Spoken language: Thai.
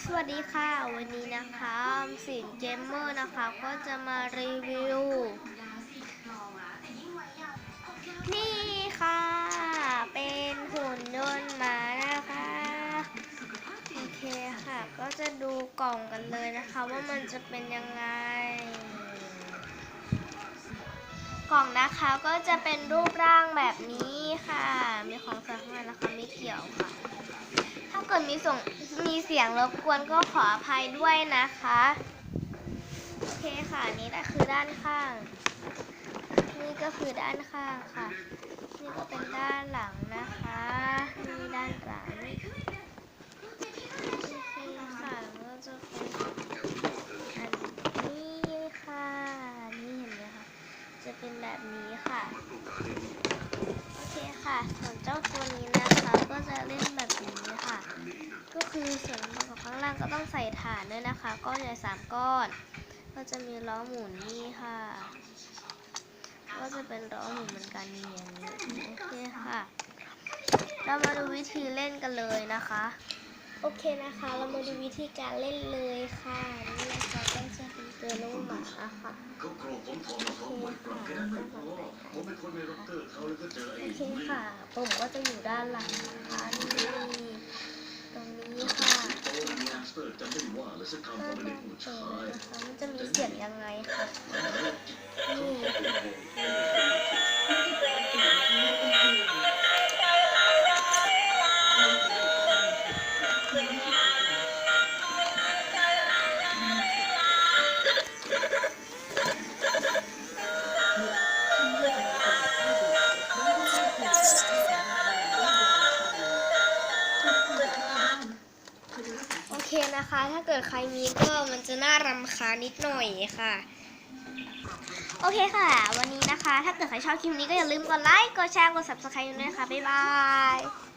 สวัสดีค่ะวันนี้นะคะสินเกมเมอร์นะคะก็จะมารีวิวนี่ค่ะเป็นหุ่นยนต์หมานะคะโอเคค่ะก็จะดูกล่องกันเลยนะคะว่ามันจะเป็นยังไงกล่องนะคะก็จะเป็นรูปร่างแบบนี้ค่ะมีของใส่ข้างในนะคะไม่เกี่ยวค่ะถ้าเกิดมีเสียงรบกวนก็ขออภัยด้วยนะคะโอเคค่ะนี่แหละคือด้านข้างนี่ก็คือด้านข้างค่ะนี่ก็เป็นด้านหลังนะคะนี่ด้านหลังโอเคค่ะก็จะเป็นอันนี้ค่ะนี่เห็นไหมคะจะเป็นแบบนี้ค่ะโอเคค่ะส่วนเจ้าตัวนี้นะคะก็จะเล่นแบบนี้ค่ะก็คือส่วนประกอบข้างล่างก็ต้องใส่ฐานด้วยนะคะก้อนใหญ่3ก้อนก็จะมีล้อหมุนนี่ค่ะก็จะเป็นล้อหมุนเหมือนกันอย่างนี้โอเคค่ะเรามาดูวิธีเล่นกันเลยนะคะโอเคนะคะเรามาดูวิธีการเล่นเลยค่ะนี่นะคะก็จะเป็นตัวน้องหมาค่ะโอเคค่ะผมก็จะอยู่ด้านหลังนะคะนี่ตรงนี้ค่ะก็จะเปิดนะคะมันจะมีเสียงยังไงค่ะนี่โอเคนะคะถ้าเกิดใครมีก็มันจะน่ารำคาญนิดหน่อยค่ะโอเคค่ะวันนี้นะคะถ้าเกิดใครชอบคลิปนี้ก็อย่าลืมกดไลค์กดแชร์กด subscribe ด้วยนะคะบ๊ายบาย